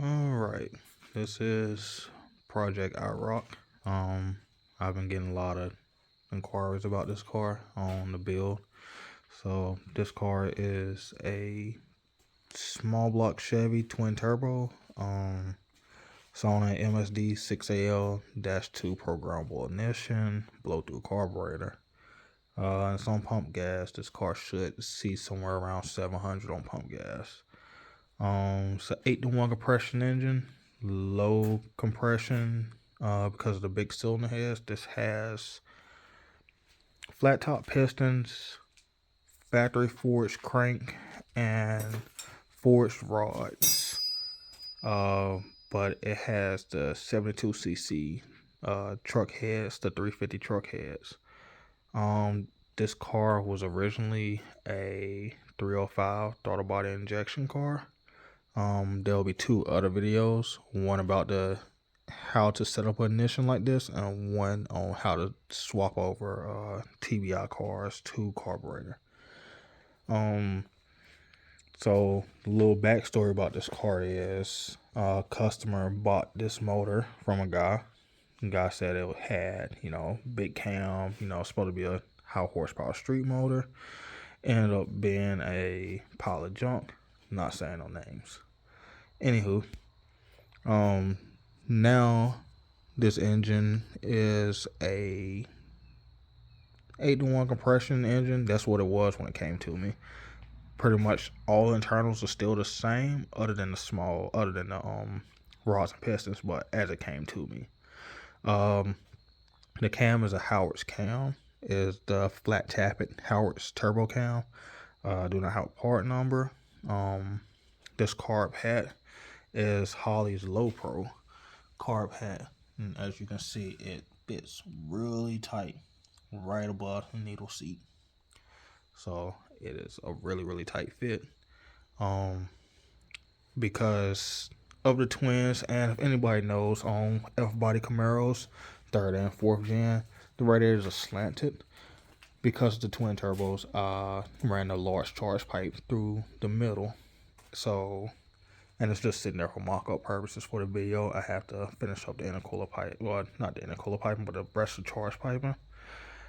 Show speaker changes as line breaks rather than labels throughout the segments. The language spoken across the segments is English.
All right, this is Project iroc. I've been getting a lot of inquiries about this car on the build. So this car is a small block Chevy twin turbo. It's on an MSD 6AL-2 programmable ignition, blow through carburetor. It's on pump gas. This car should see somewhere around 700 on pump gas. It's an 8-to-1 compression engine, low compression because of the big cylinder heads. This has flat top pistons, factory forged crank, and forged rods. But it has the 72cc truck heads, the 350 truck heads. This car was originally a 305 throttle body injection car. There'll be 2 other videos, one about how to set up an ignition like this, and one on how to swap over TBI cars to carburetor. So the little backstory about this car is a customer bought this motor from a guy. The guy said it had, big cam, supposed to be a high horsepower street motor. Ended up being a pile of junk. Not saying no names. Anywho, now this engine is a 8-to-1 compression engine. That's what it was when it came to me. Pretty much all internals are still the same, other than the rods and pistons. But as it came to me, the cam is a Howard's cam. Is the flat tappet Howard's turbo cam. Do not have a part number. This carb hat is Holley's Low Pro carb hat, and as you can see, it fits really tight right above the needle seat. So it is a really tight fit. Because of the twins, and if anybody knows, on F-body Camaros, 3rd and 4th gen, the radiators are slanted. Because the twin turbos ran a large charge pipe through the middle. So, and it's just sitting there for mock-up purposes for the video. I have to finish up the intercooler pipe. Well, not the intercooler piping, but the rest of the charge piping.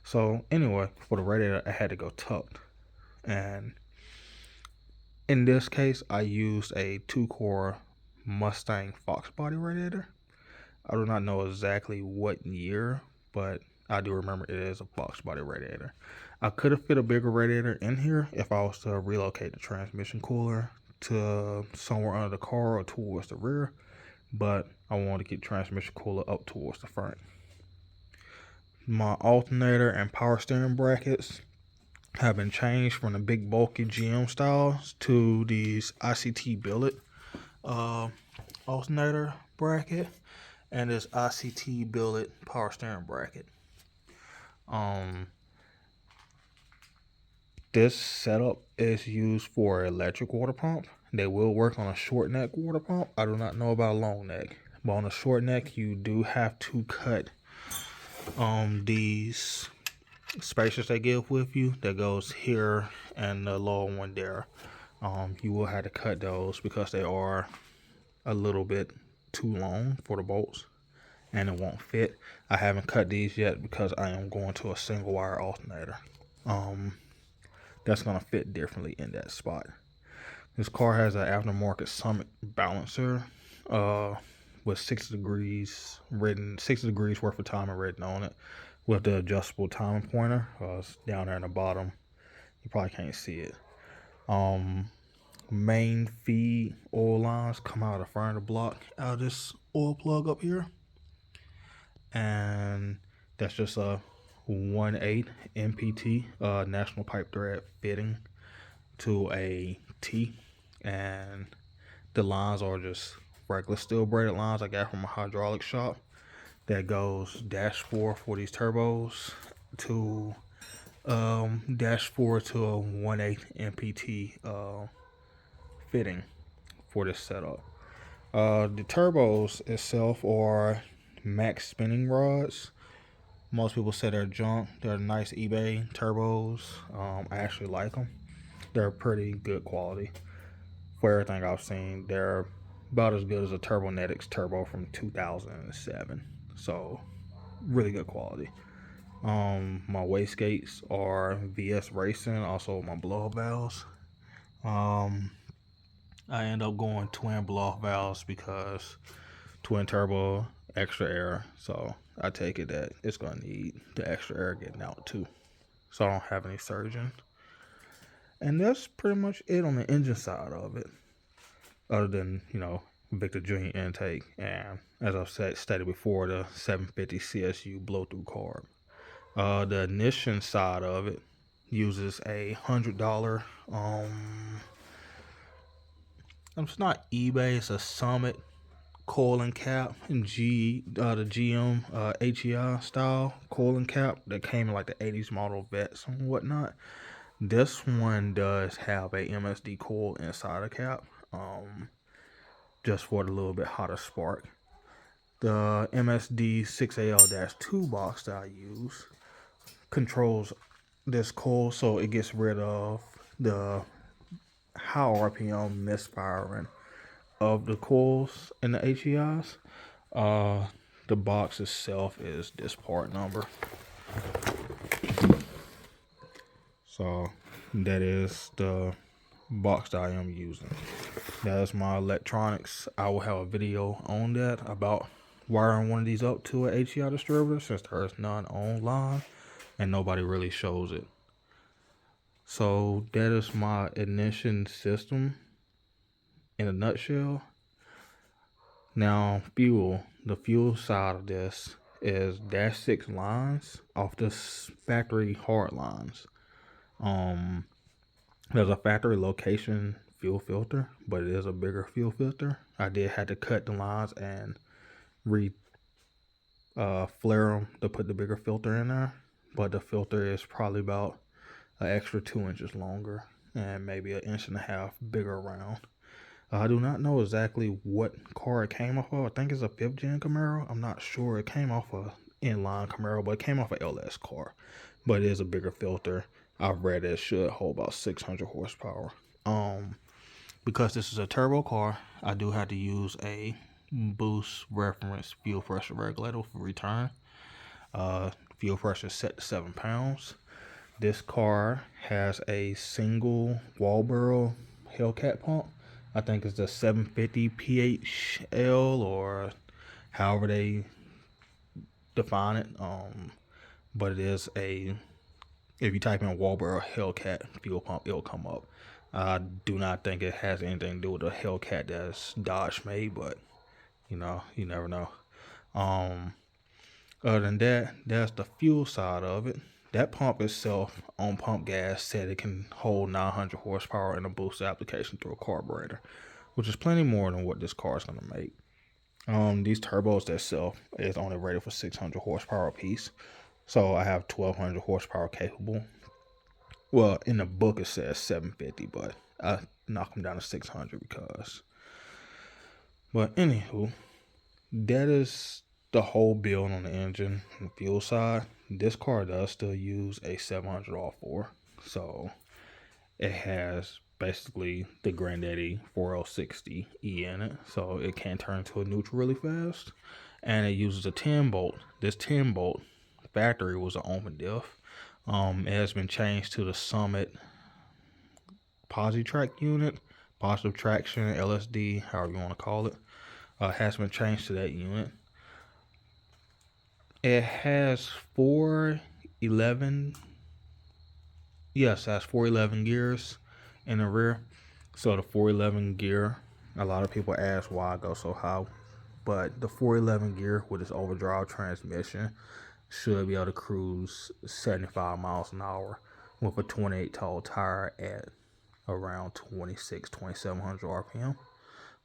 So anyway, for the radiator, I had to go tucked. And in this case, I used a 2-core Mustang Fox body radiator. I do not know exactly what year, but I do remember it is a Fox body radiator. I could have fit a bigger radiator in here if I was to relocate the transmission cooler to somewhere under the car or towards the rear, but I wanted to keep the transmission cooler up towards the front. My alternator and power steering brackets have been changed from the big bulky GM styles to these ICT billet alternator bracket and this ICT billet power steering bracket. This setup is used for electric water pump. They will work on a short neck water pump. I do not know about a long neck, but on a short neck, you do have to cut these spacers they give with you that goes here and the lower one there. You will have to cut those because they are a little bit too long for the bolts and it won't fit. I haven't cut these yet because I am going to a single wire alternator. That's gonna fit differently in that spot. This car has an aftermarket Summit balancer with 60 degrees worth of timing written on it, with the adjustable timing pointer. It's down there in the bottom. You probably can't see it. Main feed oil lines come out of the front of the block out of this oil plug up here, and that's just a 1/8 MPT National Pipe Thread fitting to a T, and the lines are just regular steel braided lines I got from a hydraulic shop that goes -4 for these turbos to -4 to a 1/8 MPT fitting for this setup. The turbos itself are max spinning rods. Most people say they're junk. They're nice eBay turbos. I actually like them. They're pretty good quality for everything I've seen. They're about as good as a Turbonetics Turbo from 2007. So really good quality. My wastegates are VS Racing, also my blow-off valves. I end up going twin blow-off valves because twin turbo, extra air. So I take it that it's gonna need the extra air getting out too. So I don't have any surging. And that's pretty much it on the engine side of it. Other than, Victor Jr. intake, and as I've stated before, the 750 CSU blow-through carb. The ignition side of it uses a $100. It's not eBay. It's a Summit coiling cap and the GM HEI style coiling cap that came in like the 80s model vets and whatnot. This one does have a MSD coil inside the cap. Just for the little bit hotter spark. The MSD 6AL-2 box that I use controls this coil, so it gets rid of the high RPM misfiring of the coils and the HEIs. The box itself is this part number. So that is the box that I am using. That is my electronics. I will have a video on that about wiring one of these up to an HEI distributor, since there is none online and nobody really shows it. So that is my ignition system in a nutshell. Now fuel. The fuel side of this is -6 lines off the factory hard lines. There's a factory location fuel filter, but it is a bigger fuel filter. I did have to cut the lines and flare them to put the bigger filter in there, but the filter is probably about an extra 2 inches longer and maybe 1.5 inches bigger around. I do not know exactly what car it came off of. I think it's a 5th gen Camaro. I'm not sure. It came off a inline Camaro, but it came off a LS car. But it is a bigger filter. I've read it should hold about 600 horsepower. Because this is a turbo car, I do have to use a boost reference fuel pressure regulator for return. Fuel pressure is set to 7 pounds. This car has a single Walboro Hellcat pump. I think it's the 750 PHL, or however they define it. But it is if you type in Walboro Hellcat fuel pump, it'll come up. I do not think it has anything to do with a Hellcat that's Dodge made, but you never know. Other than that, that's the fuel side of it. That pump itself on Pump Gas said it can hold 900 horsepower in a boost application through a carburetor, which is plenty more than what this car is going to make. These turbos themselves is only rated for 600 horsepower a piece. So I have 1200 horsepower capable. Well, in the book it says 750, but I knock them down to 600 because. But anywho, that is the whole build on the engine and the fuel side. This car does still use a 700 R4, so it has basically the Granddaddy 4060E in it, so it can turn to a neutral really fast. And it uses a 10 bolt. This 10 bolt factory was an open diff. It has been changed to the Summit Positrack unit, positive traction, LSD, however you want to call it. Has been changed to that unit. It has 411. Yes, it has 411 gears in the rear. So the 411 gear, a lot of people ask why I go so high, but the 411 gear with its overdrive transmission should be able to cruise 75 miles an hour with a 28 tall tire at around 2700 RPM,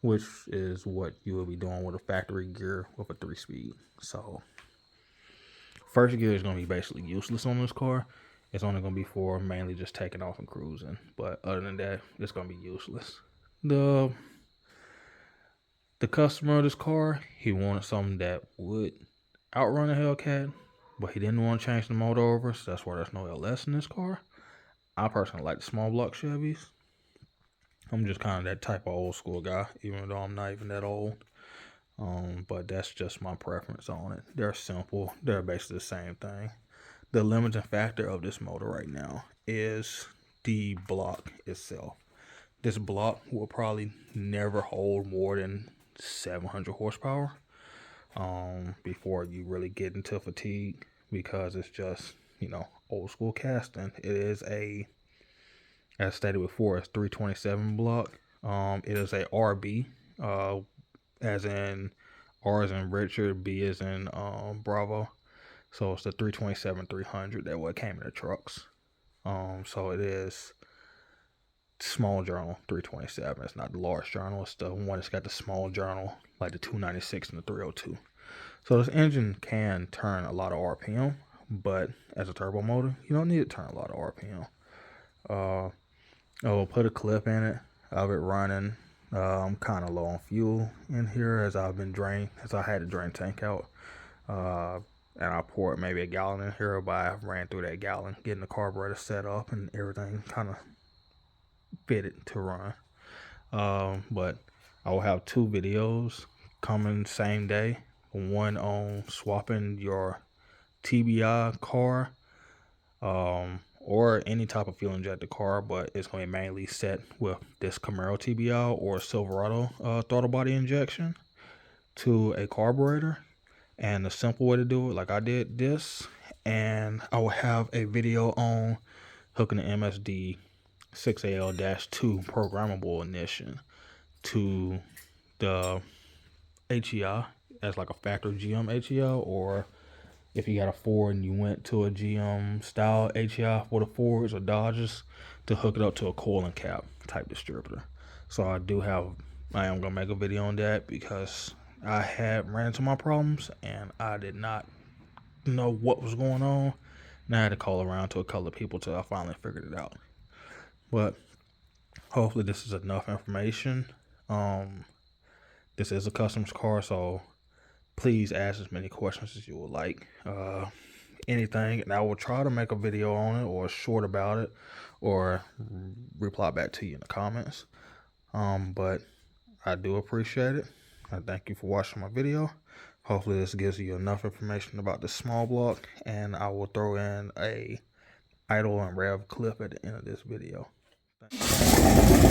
which is what you will be doing with a factory gear with a 3-speed. So first gear is going to be basically useless on this car. It's only going to be for mainly just taking off and cruising. But other than that, it's going to be useless. The customer of this car, he wanted something that would outrun a Hellcat, but he didn't want to change the motor over, so that's why there's no LS in this car. I personally like the small block Chevys. I'm just kind of that type of old school guy, even though I'm not even that old. But that's just my preference on it. They're simple. They're basically the same thing. The limiting factor of this motor right now is the block itself. This block will probably never hold more than 700 horsepower before you really get into fatigue, because it's just, old school casting. It is as stated before, it's 327 block. It is a RB, as in R as in Richard, B as in Bravo. So it's the 327 300 that what came in the trucks. So it is small journal 327. It's not the large journal. It's the one that's got the small journal, like the 296 and the 302. So this engine can turn a lot of RPM, but as a turbo motor, you don't need to turn a lot of RPM. I will put a clip in it of it running. I'm kind of low on fuel in here as I had to drain tank out. And I poured maybe a gallon in here, but I ran through that gallon, getting the carburetor set up and everything kind of fitted to run. But I will have 2 videos coming same day. One on swapping your TBI car, or any type of fuel injected car, but it's going to be mainly set with this Camaro TBI or Silverado throttle body injection to a carburetor. And the simple way to do it, like I did this, and I will have a video on hooking the MSD 6AL-2 programmable ignition to the HEI as like a factory GM HEI, or if you got a Ford and you went to a GM style HEI for the Fords or Dodges, to hook it up to a coiling cap type distributor. So I am gonna make a video on that because I had ran into my problems and I did not know what was going on, and I had to call around to a couple of people till I finally figured it out. But hopefully this is enough information. This is a customer's car, so please ask as many questions as you would like. Anything, and I will try to make a video on it or short about it or reply back to you in the comments. But I do appreciate it. I thank you for watching my video. Hopefully this gives you enough information about the small block, and I will throw in a idle and rev clip at the end of this video. Thank you.